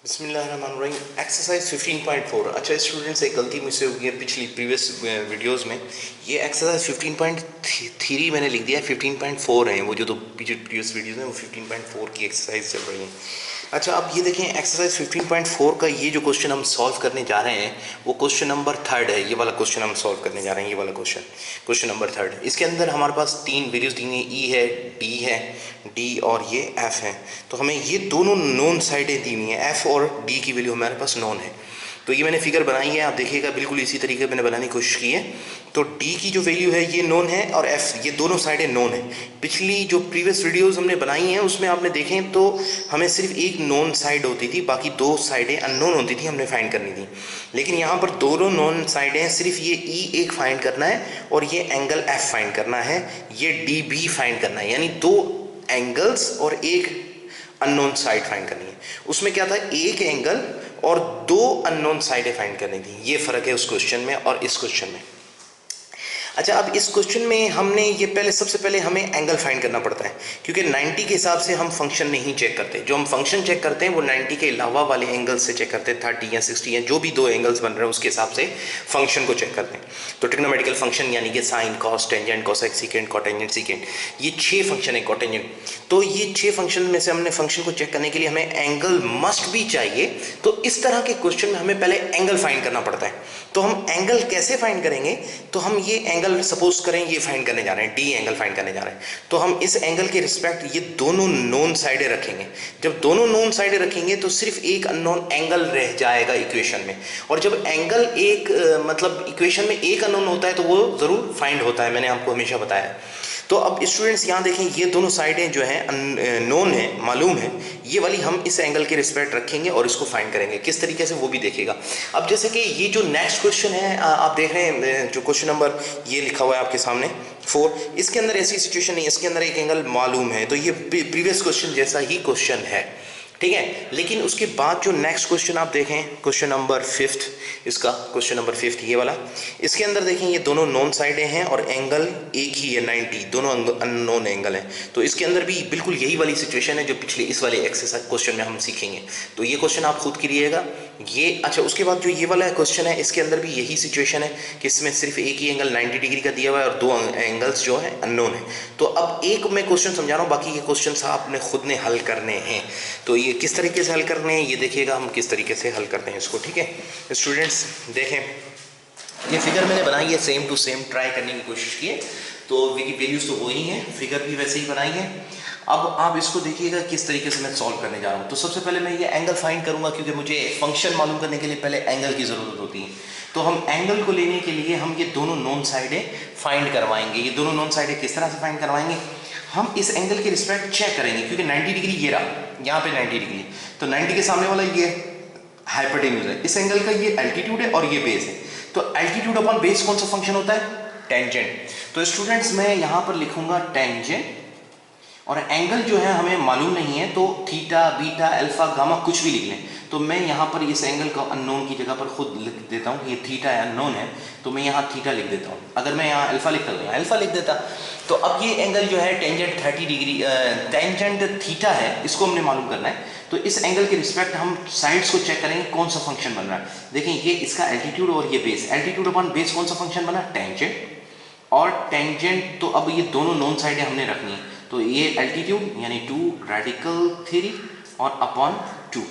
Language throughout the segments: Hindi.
बिस्मिल्लाहिर्रहमानिर्रहीम। एक्सरसाइज 15.4। अच्छा स्टूडेंट्स, एक गलती मुझसे हुई है पिछली प्रीवियस वीडियोस में। ये एक्सरसाइज 15.3 मैंने लिख दिया है, 15.4 है वो, जो तो प्रीवियस वीडियोस में वो 15.4 की एक्सरसाइज चल रही है। अच्छा अब ये देखें, एक्सरसाइज 15.4 का ये जो क्वेश्चन हम सॉल्व करने जा रहे हैं वो क्वेश्चन नंबर 3 है। ये वाला क्वेश्चन हम सॉल्व करने जा रहे हैं, ये वाला क्वेश्चन नंबर 3। इसके अंदर हमारे पास 3 वैल्यूज दी हैं, ई है, डी और ये एफ है। तो हमें ये दोनों नोन साइडें दी हुई हैं, एफ और डी की वैल्यू हमारे पास नोन है। तो ये मैंने फिगर बनाई है, आप देखिएगा बिल्कुल इसी तरीके मैंने बनाने की कोशिश की है। तो डी की जो वैल्यू है ये नोन है और एफ, ये दोनों साइडें नोन है। पिछली जो प्रीवियस वीडियोस हमने बनाई हैं उसमें आपने देखें तो हमें सिर्फ एक नोन साइड होती थी, बाकी दो साइडें अननोन होती थी, हमने फाइंड करनी थी। लेकिन यहाँ पर दोनों नोन साइडें हैं, सिर्फ ये ई एक फाइंड करना है और ये एंगल एफ फाइंड करना है, ये डी बी फाइंड करना है, यानी दो एंगल्स और एक अननोन साइड फाइंड करनी है। उसमें क्या था, एक एंगल और दो अननोन साइडें फाइंड करनी थी। ये फर्क है उस क्वेश्चन में और इस क्वेश्चन में। अच्छा अब इस क्वेश्चन में हमने ये सबसे पहले हमें एंगल फाइंड करना पड़ता है, क्योंकि 90 के हिसाब से हम फंक्शन नहीं चेक करते। जो हम फंक्शन चेक करते हैं वो 90 के अलावा वाले एंगल से चेक करते हैं, 30 या 60 या जो भी दो एंगल्स बन रहे हैं उसके हिसाब से फंक्शन को चेक करते हैं। तो ट्रिग्नोमेट्रिकल फंक्शन यानी कि sine, cos, tangent, cosec, secant, cotangent, secant, ये 6 फंक्शन है कोटेंजेंट। तो ये 6 फंक्शन में से हमने फंक्शन को चेक करने के लिए हमें एंगल मस्ट भी चाहिए। तो इस तरह के क्वेश्चन में हमें पहले एंगल फाइंड करना पड़ता है। तो हम एंगल कैसे फाइंड करेंगे, तो हम ये एंगल सपोज करें ये फाइंड करने जा रहे हैं, डी एंगल फाइंड करने जा रहे हैं। तो हम इस एंगल के रिस्पेक्ट ये दोनों नोन साइडें रखेंगे। जब दोनों नोन साइडें रखेंगे तो सिर्फ एक अननोन एंगल रह जाएगा इक्वेशन में। और जब एंगल एक मतलब इक्वेशन में एक अननोन होता है तो वो जरूर फाइंड होता है, मैंने आपको हमेशा बताया। तो अब स्टूडेंट्स यहाँ देखें, ये दोनों साइडें जो हैं नोन है, मालूम है, ये वाली हम इस एंगल के रिस्पेक्ट रखेंगे और इसको फाइंड करेंगे किस तरीके से वो भी देखेगा। अब जैसे कि ये जो नेक्स्ट क्वेश्चन है आप देख रहे हैं, जो क्वेश्चन नंबर ये लिखा हुआ है आपके सामने 4, इसके अंदर ऐसी सिचुएशन नहीं है, इसके अंदर एक एंगल मालूम है। तो ये प्रीवियस क्वेश्चन जैसा ही क्वेश्चन है, ठीक है। लेकिन उसके बाद जो नेक्स्ट क्वेश्चन आप देखें, क्वेश्चन नंबर 5, इसका क्वेश्चन नंबर 5 ये वाला, इसके अंदर देखें ये दोनों नॉन साइडें हैं और एंगल एक ही है 90, दोनों अननोन एंगल हैं। तो इसके अंदर भी बिल्कुल यही वाली सिचुएशन है जो पिछले इस वाले एक्सरसाइज क्वेश्चन में हम सीखेंगे। तो ये क्वेश्चन आप खुद करिएगा ये। अच्छा उसके बाद जो ये वाला क्वेश्चन है इसके अंदर भी यही सिचुएशन है कि इसमें सिर्फ एक ही एंगल 90 डिग्री का दिया हुआ है और दो एंगल्स जो है अननोन है। तो अब एक मैं क्वेश्चन समझा रहा हूँ, बाकी ये क्वेश्चन आपने खुद ने हल करने हैं। तो ये किस तरीके से हल करने हैं ये देखिएगा हम किस तरीके से हल करते हैं इसको, ठीक है स्टूडेंट्स। देखें ये फिगर मैंने बनाई है, सेम टू सेम ट्राई करने की कोशिश की है। तो वैल्यूज तो वही हैं, फिगर भी वैसे ही बनाई है। अब आप इसको देखिएगा किस तरीके से मैं सॉल्व करने जा रहा हूँ। तो सबसे पहले मैं ये एंगल फाइंड करूँगा, क्योंकि मुझे फंक्शन मालूम करने के लिए पहले एंगल की ज़रूरत होती है। तो हम एंगल को लेने के लिए हम ये दोनों नॉन साइडें फाइंड करवाएंगे। ये दोनों नॉन साइडें किस तरह से फाइंड करवाएंगे, हम इस एंगल के रिस्पेक्ट चेक करेंगे, क्योंकि 90 डिग्री ये रहा, यहाँ पे 90 डिग्री, तो 90 के सामने वाला ये हाइपोटेन्यूज है, इस एंगल का ये एल्टीट्यूड है और ये बेस है। तो एल्टीट्यूड अपॉन बेस कौन सा फंक्शन होता है, टेंजेंट। तो स्टूडेंट्स मैं यहाँ पर लिखूंगा टेंजेंट, और एंगल जो है हमें मालूम नहीं है, तो थीटा, बीटा, अल्फा, गामा कुछ भी लिख लें। तो मैं यहाँ पर इस एंगल को अननोन की जगह पर खुद लिख देता हूँ, ये थीटा अननोन है तो मैं यहाँ थीटा लिख देता हूँ। अगर मैं यहाँ अल्फा लिखता हूँ अल्फा लिख देता। तो अब ये एंगल जो है टेंजेंट 30 डिग्री, टेंजेंट थीटा है, इसको हमने मालूम करना है। तो इस एंगल के रिस्पेक्ट हम साइड्स को चेक करेंगे कौन सा फंक्शन बन रहा है। देखें ये इसका एल्टीट्यूड और ये बेस, एल्टीट्यूड अपॉन बेस कौन सा फंक्शन बना, टेंजेंट और टेंजेंट। तो अब ये दोनों नॉन साइडें हमने रखनी है। तो ये एल्टीट्यूड यानी 2 रेडिकल 3 और अपॉन 2।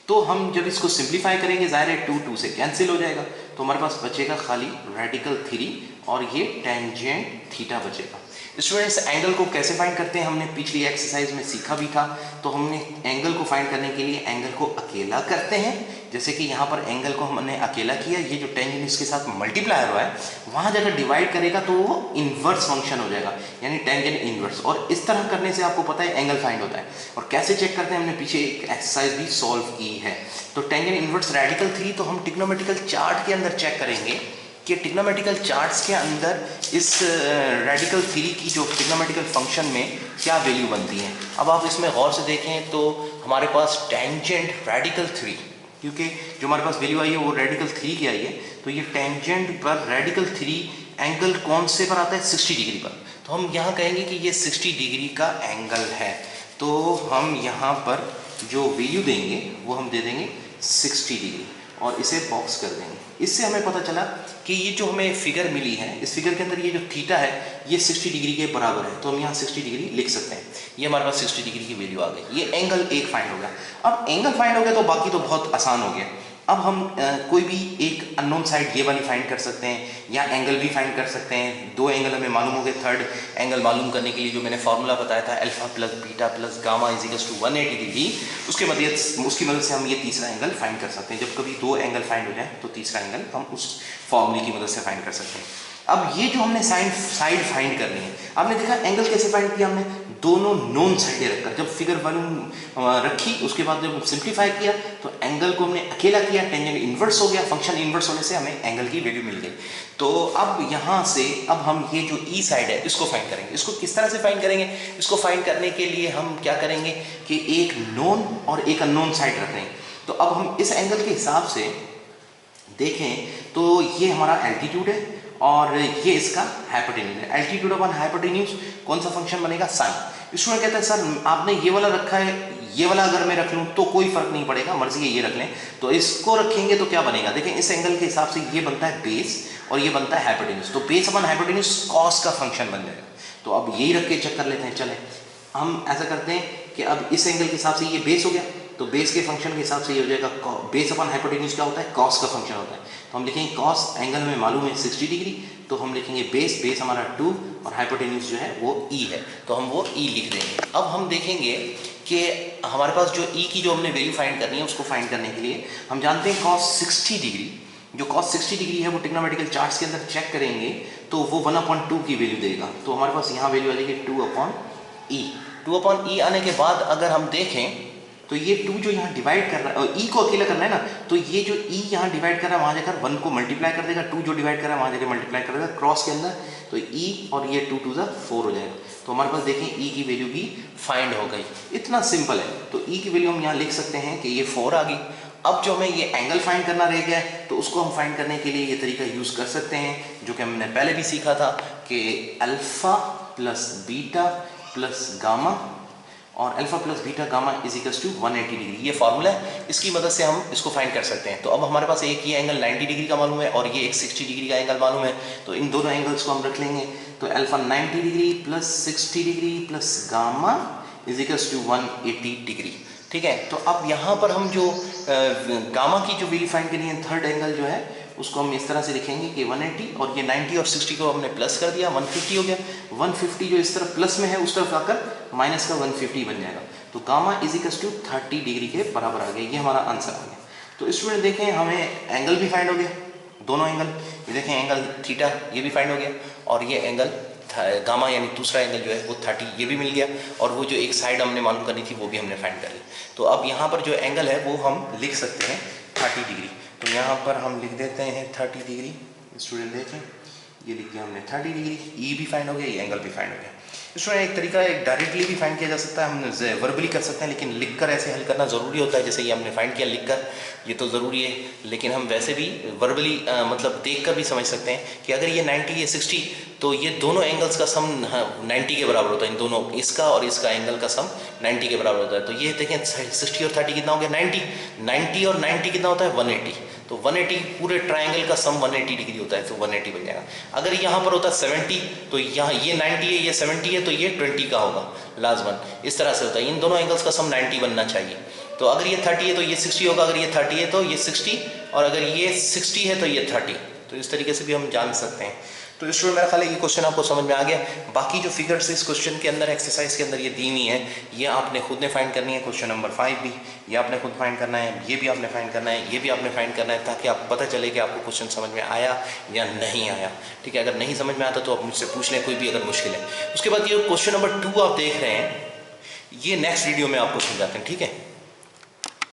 तो हम जब इसको सिंप्लीफाई करेंगे जाहिर है 2 से कैंसिल हो जाएगा, तो हमारे पास बचेगा खाली रेडिकल 3 और ये टेंजेंट थीटा बचेगा। स्टूडेंट्स एंगल को कैसे फाइंड करते हैं हमने पिछली एक्सरसाइज में सीखा भी था। तो हमने एंगल को फाइंड करने के लिए एंगल को अकेला करते हैं, जैसे कि यहाँ पर एंगल को हमने अकेला किया, ये जो टेंजेंट इसके साथ मल्टीप्लाई हुआ है वहाँ जगह डिवाइड करेगा तो वो इन्वर्स फंक्शन हो जाएगा, यानी टेंजेंट इन्वर्स। और इस तरह करने से आपको पता है एंगल फाइंड होता है। और कैसे चेक करते हैं, हमने पीछे एक एक्सरसाइज भी सॉल्व की है। तो टेंजेंट इन्वर्स रेडिकल 3 तो हम ट्रिग्नोमेट्रिकल चार्ट के अंदर चेक करेंगे कि ट्रिग्नोमेट्रिकल चार्ट्स के अंदर इस रेडिकल 3 की जो ट्रिग्नोमेट्रिकल फंक्शन में क्या वैल्यू बनती है। अब आप इसमें गौर से देखें तो हमारे पास टेंजेंट रेडिकल 3, क्योंकि जो हमारे पास वैल्यू आई है वो रेडिकल 3 की आई है, तो ये टेंजेंट पर रेडिकल 3 एंगल कौन से पर आता है, 60 डिग्री पर। तो हम यहाँ कहेंगे कि ये 60 डिग्री का एंगल है। तो हम यहाँ पर जो वैल्यू देंगे वो हम दे देंगे 60 डिग्री और इसे बॉक्स कर देंगे। इससे हमें पता चला कि ये जो हमें फिगर मिली है, इस फिगर के अंदर ये जो थीटा है ये 60 डिग्री के बराबर है, तो हम यहाँ 60 डिग्री लिख सकते हैं। ये हमारे पास 60 डिग्री की वैल्यू आ गई। ये एंगल एक फाइंड हो गया। अब एंगल फाइंड हो गया तो बाकी तो बहुत आसान हो गया। अब हम कोई भी एक अननोन साइड ये वाली फाइंड कर सकते हैं या एंगल भी फाइंड कर सकते हैं। दो एंगल हमें मालूम हो गए। थर्ड एंगल मालूम करने के लिए जो मैंने फॉर्मूला बताया था alpha plus beta plus gamma is equals to 180 degree, उसकी मदद से हम ये तीसरा एंगल फाइंड कर सकते हैं। जब कभी दो एंगल फाइंड हो जाए तो तीसरा एंगल हम उस फॉर्मूले की मदद से फाइंड कर सकते हैं। अब ये जो हमने साइड फाइंड करनी है, आपने देखा एंगल कैसे फाइंड किया हमने, दोनों नोन साइडें रखकर। जब फिगर वॉल्यूम रखी उसके बाद जब सिंप्लीफाई किया तो एंगल को हमने अकेला किया, टेंजेंट इन्वर्स हो गया, फंक्शन इन्वर्स होने से हमें एंगल की वैल्यू मिल गई। तो अब यहाँ से अब हम ये जो ई साइड है इसको फाइंड करेंगे। इसको किस तरह से फाइंड करेंगे? इसको फाइंड करने के लिए हम क्या करेंगे कि एक नोन और एक अननोन साइड रख लेंगे। तो अब हम इस एंगल के हिसाब से देखें तो ये हमारा एल्टीट्यूड है और ये इसका हाइपोटेन्यूज है। एल्टीट्यूड अपॉन हाइपोटेन्यूज कौन सा फंक्शन बनेगा? साइन। स्टूडेंट कहता है सर आपने ये वाला रखा है, ये वाला अगर मैं रख लूँ तो कोई फर्क नहीं पड़ेगा, मर्जी है ये रख लें। तो इसको रखेंगे तो क्या बनेगा? देखें इस एंगल के हिसाब से ये बनता है बेस और ये बनता है हाइपोटेन्यूज। तो बेस अपॉन हाइपोटेन्यूज कॉस का फंक्शन बन जाएगा। तो अब यही रख के चेक कर लेते हैं। चलें हम ऐसा करते हैं कि अब इस एंगल के हिसाब से ये बेस हो गया, तो बेस के फंक्शन के हिसाब से ये हो जाएगा बेस अपॉन हाइपोटेन्यूज क्या होता है? कॉस का फंक्शन होता है। तो हम लिखेंगे कॉस, एंगल हमें मालूम है 60 डिग्री, तो हम लिखेंगे बेस हमारा 2 और हाइपोटेन्यूज जो है वो ई है, तो हम वो ई लिख देंगे। अब हम देखेंगे कि हमारे पास जो ई की जो हमने वैल्यू फाइंड करनी है उसको फाइंड करने के लिए हम जानते हैं कॉस 60 डिग्री, जो कॉस 60 डिग्री है वो ट्रिग्नोमेट्रिकल चार्ट्स के अंदर चेक करेंगे तो वो 1/2 की वैल्यू देगा। तो हमारे पास यहाँ वैल्यू आ जाएगी 2/e। 2/e आने के बाद अगर हम देखें तो ये 2 जो यहाँ डिवाइड कर रहा है और ई को अकेला करना है ना, तो ये जो ई यहाँ डिवाइड कर रहा है वहाँ जाकर 1 को मल्टीप्लाई कर देगा, 2 जो डिवाइड कर रहा है वहाँ जाकर मल्टीप्लाई कर देगा क्रॉस के अंदर, तो ई और ये 2 2 4 हो जाएगा। तो हमारे पास देखें ई की वैल्यू भी फाइंड हो गई। इतना सिंपल है। तो ई की वैल्यू हम यहाँ लिख सकते हैं कि ये 4 आ गई। अब जो हमें ये एंगल फाइंड करना रह गया है तो उसको हम फाइंड करने के लिए ये तरीका यूज़ कर सकते हैं जो कि हमने पहले भी सीखा था कि alpha plus beta plus gamma और alpha plus beta gamma is equals to 180 degree. ये फार्मूला है, इसकी मदद से हम इसको फाइंड कर सकते हैं। तो अब हमारे पास एक ये एंगल 90 डिग्री का मालूम है और ये एक 60 डिग्री का एंगल मालूम है, तो इन दोनों एंगल्स को हम रख लेंगे। तो alpha 90 degree plus 60 degree plus gamma is equals to 180 degree. ठीक है, तो अब यहाँ पर हम जो गामा की जो वैल्यू फाइंड करनी है, थर्ड एंगल जो है उसको हम इस तरह से लिखेंगे कि 180 और ये 90 और 60 को हमने प्लस कर दिया, 150 हो गया। 150 जो इस तरफ प्लस में है उस तरफ आकर माइनस का 150 बन जाएगा। तो gamma is equals to 30 degree के बराबर आ गया। ये हमारा आंसर आ गया। तो स्टूडेंट देखें हमें एंगल भी फाइंड हो गया, दोनों एंगल। ये देखें एंगल थीटा ये भी फाइंड हो गया और ये एंगल गामा यानी दूसरा एंगल जो है वो 30 ये भी मिल गया और वो जो एक साइड हमने मालूम करनी थी वो भी हमने फाइंड कर ली। तो अब यहाँ पर जो एंगल है वो हम लिख सकते हैं 30 डिग्री। तो यहाँ पर हम लिख देते हैं 30 डिग्री। स्टूडेंट देखें ये लिख दिया हमने 30 डिग्री। ई भी फाइंड हो गया, ये एंगल भी फाइंड हो गया। स्टूडेंट एक तरीका है, डायरेक्टली भी फाइंड किया जा सकता है, हम वर्बली कर सकते हैं, लेकिन लिखकर ऐसे हल करना ज़रूरी होता है। जैसे ये हमने फाइंड किया लिखकर, ये तो ज़रूरी है, लेकिन हम वैसे भी वर्बली मतलब देखकर भी समझ सकते हैं कि अगर ये 90 ये 60 तो ये दोनों एंगल्स का सम 90 के बराबर होता है। इन दोनों, इसका और इसका एंगल का सम 90 के बराबर होता है। तो ये देखें 60 और 30 कितना हो गया 90 और 90 कितना होता है 180। तो 180 पूरे ट्रायंगल का सम 180 डिग्री होता है, तो 180 बन जाएगा। अगर यहाँ पर होता 70 तो यहाँ ये 90 है ये 70 है तो ये 20 का होगा लास्ट वन। इस तरह से होता है, इन दोनों एंगल्स का सम 90 बनना चाहिए। तो अगर ये 30 है तो ये 60 होगा, अगर ये 30 है तो ये 60 और अगर ये 60 है तो ये 30। तो इस तरीके से भी हम जान सकते हैं। तो स्टूडेंट मेरा ख्याल है ये क्वेश्चन आपको समझ में आ गया। बाकी जो फिगर्स इस क्वेश्चन के अंदर एक्सरसाइज के अंदर ये दी हुई हैं, ये आपने खुद ने फाइंड करनी है। क्वेश्चन नंबर 5 भी ये आपने खुद फाइंड करना है, ये भी आपने फाइंड करना है, ये भी आपने फाइंड करना है, ताकि आपको पता चले कि आपको क्वेश्चन समझ में आया या नहीं आया। ठीक है, अगर नहीं समझ में आता तो आप मुझसे पूछ लें, कोई भी अगर मुश्किल है। उसके बाद ये क्वेश्चन नंबर 2 आप देख रहे हैं, ये नेक्स्ट वीडियो में आपको समझाते हैं। ठीक है।